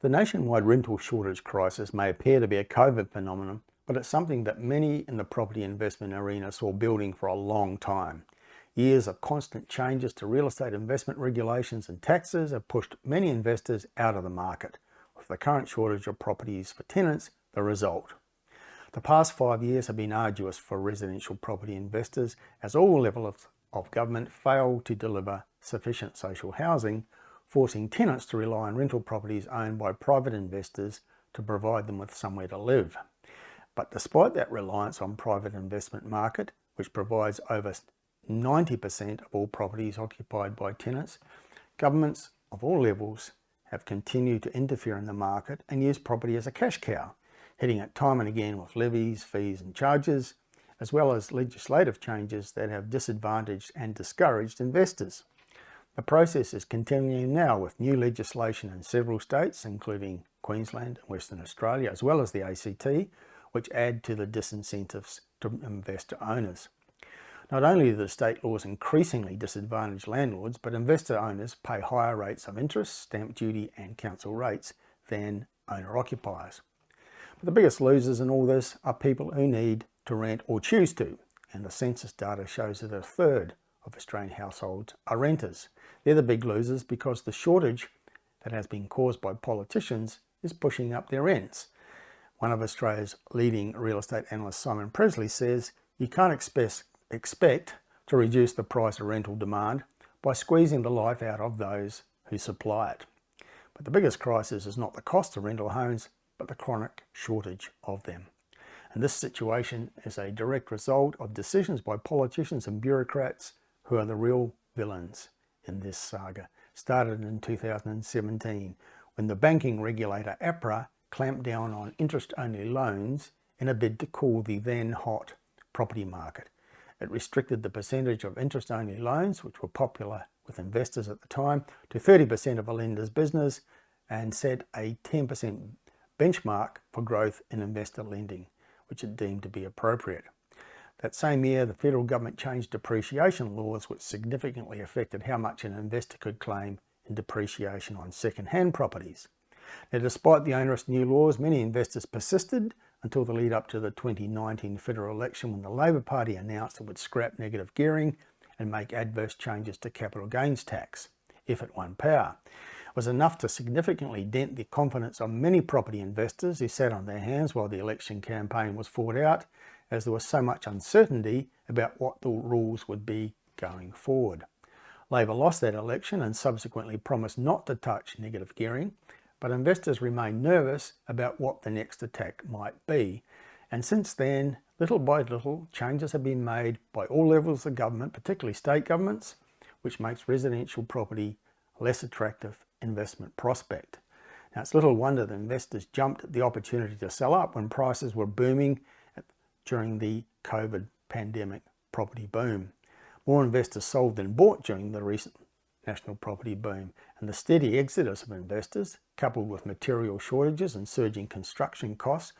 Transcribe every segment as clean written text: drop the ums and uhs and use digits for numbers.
The nationwide rental shortage crisis may appear to be a COVID phenomenon, but it's something that many in the property investment arena saw building for a long time. Years of constant changes to real estate investment regulations and taxes have pushed many investors out of the market, with the current shortage of properties for tenants the result. The past 5 years have been arduous for residential property investors as all levels of government failed to deliver sufficient social housing, forcing tenants to rely on rental properties owned by private investors to provide them with somewhere to live. But despite that reliance on private investment market, which provides over 90% of all properties occupied by tenants, governments of all levels have continued to interfere in the market and use property as a cash cow, hitting it time and again with levies, fees and charges, as well as legislative changes that have disadvantaged and discouraged investors. The process is continuing now with new legislation in several states, including Queensland and Western Australia, as well as the ACT, which add to the disincentives to investor owners. Not only do the state laws increasingly disadvantage landlords, but investor owners pay higher rates of interest, stamp duty and council rates than owner-occupiers. But the biggest losers in all this are people who need to rent or choose to, and the census data shows that a third of Australian households are renters. They're the big losers because the shortage that has been caused by politicians is pushing up their rents. One of Australia's leading real estate analysts, Simon Presley, says you can't expect to reduce the price of rental demand by squeezing the life out of those who supply it. But the biggest crisis is not the cost of rental homes, but the chronic shortage of them. And this situation is a direct result of decisions by politicians and bureaucrats who are the real villains in this saga. Started in 2017 when the banking regulator APRA clamped down on interest-only loans in a bid to cool the then hot property market. It restricted the percentage of interest-only loans, which were popular with investors at the time, to 30% of a lender's business and set a 10% benchmark for growth in investor lending, which it deemed to be appropriate. That same year, the federal government changed depreciation laws, which significantly affected how much an investor could claim in depreciation on second-hand properties. Now, despite the onerous new laws, many investors persisted until the lead up to the 2019 federal election, when the Labor Party announced it would scrap negative gearing and make adverse changes to capital gains tax if it won power. It was enough to significantly dent the confidence of many property investors who sat on their hands while the election campaign was fought out, as there was so much uncertainty about what the rules would be going forward. Labor lost that election and subsequently promised not to touch negative gearing, but investors remained nervous about what the next attack might be. And since then, little by little, changes have been made by all levels of government, particularly state governments, which makes residential property a less attractive investment prospect. Now, it's little wonder that investors jumped at the opportunity to sell up when prices were booming during the COVID pandemic property boom. More investors sold than bought during the recent national property boom, and the steady exodus of investors, coupled with material shortages and surging construction costs,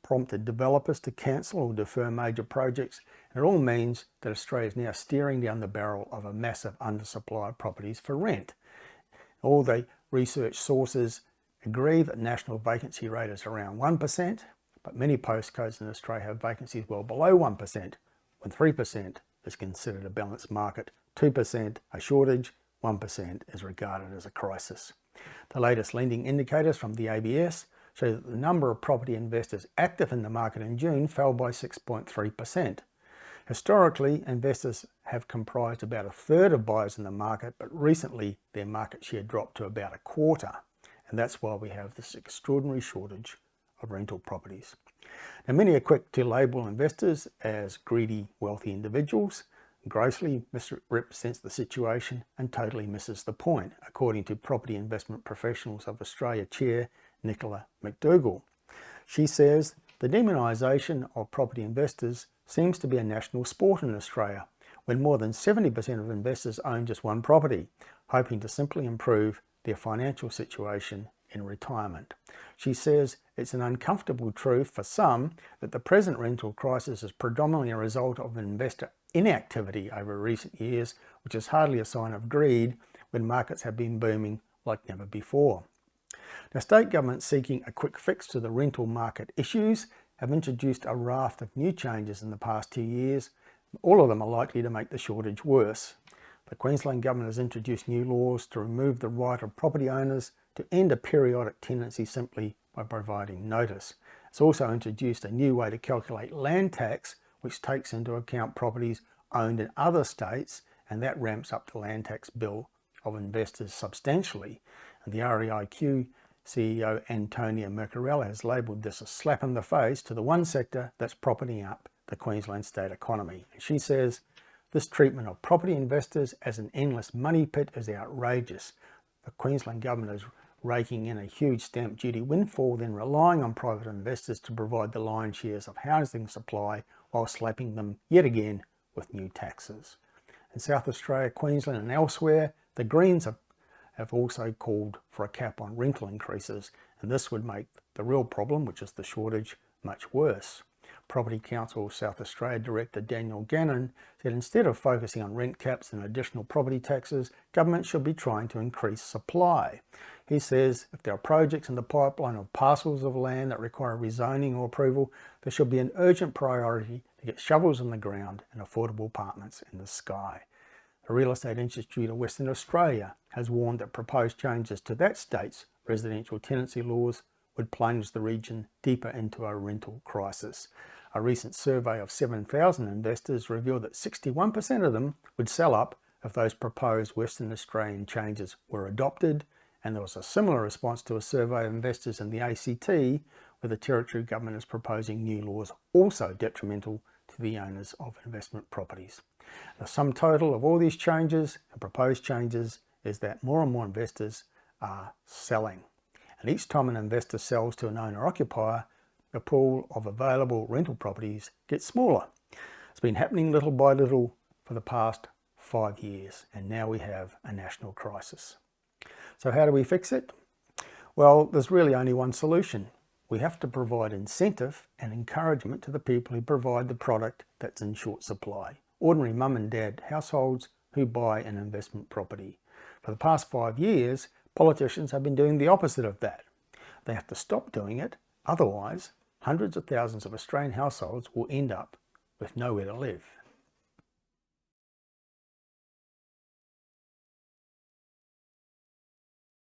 prompted developers to cancel or defer major projects, and it all means that Australia is now staring down the barrel of a massive undersupply of properties for rent. All the research sources agree that national vacancy rate is around 1%, but many postcodes in Australia have vacancies well below 1%, when 3% is considered a balanced market, 2% a shortage, 1% is regarded as a crisis. The latest lending indicators from the ABS show that the number of property investors active in the market in June fell by 6.3%. Historically, investors have comprised about a third of buyers in the market, but recently their market share dropped to about a quarter. And that's why we have this extraordinary shortage of rental properties. Now, many are quick to label investors as greedy, wealthy individuals, grossly misrepresents the situation and totally misses the point, according to Property Investment Professionals of Australia Chair Nicola McDougall. She says the demonisation of property investors seems to be a national sport in Australia, when more than 70% of investors own just one property, hoping to simply improve their financial situation in retirement. She says it's an uncomfortable truth for some that the present rental crisis is predominantly a result of investor inactivity over recent years, which is hardly a sign of greed when markets have been booming like never before. Now, state governments seeking a quick fix to the rental market issues have introduced a raft of new changes in the past 2 years. All of them are likely to make the shortage worse. The Queensland Government has introduced new laws to remove the right of property owners to end a periodic tenancy simply by providing notice. It's also introduced a new way to calculate land tax, which takes into account properties owned in other states, and that ramps up the land tax bill of investors substantially. And the REIQ CEO Antonia Mercarella has labelled this a slap in the face to the one sector that's propping up the Queensland state economy. And she says, this treatment of property investors as an endless money pit is outrageous. The Queensland Government is raking in a huge stamp duty windfall, then relying on private investors to provide the lion's shares of housing supply while slapping them yet again with new taxes. In South Australia, Queensland and elsewhere, the Greens have also called for a cap on rental increases, and this would make the real problem, which is the shortage, much worse. Property Council South Australia Director Daniel Gannon said instead of focusing on rent caps and additional property taxes, government should be trying to increase supply. He says if there are projects in the pipeline of parcels of land that require rezoning or approval, there should be an urgent priority to get shovels in the ground and affordable apartments in the sky. The Real Estate Institute of Western Australia has warned that proposed changes to that state's residential tenancy laws would plunge the region deeper into a rental crisis. A recent survey of 7,000 investors revealed that 61% of them would sell up if those proposed Western Australian changes were adopted, and there was a similar response to a survey of investors in the ACT, where the Territory Government is proposing new laws also detrimental to the owners of investment properties. The sum total of all these changes and proposed changes is that more and more investors are selling. And each time an investor sells to an owner-occupier, the pool of available rental properties gets smaller. It's been happening little by little for the past 5 years, and now we have a national crisis. So how do we fix it? Well, there's really only one solution. We have to provide incentive and encouragement to the people who provide the product that's in short supply. Ordinary mum and dad households who buy an investment property. For the past 5 years, politicians have been doing the opposite of that. They have to stop doing it, otherwise hundreds of thousands of Australian households will end up with nowhere to live.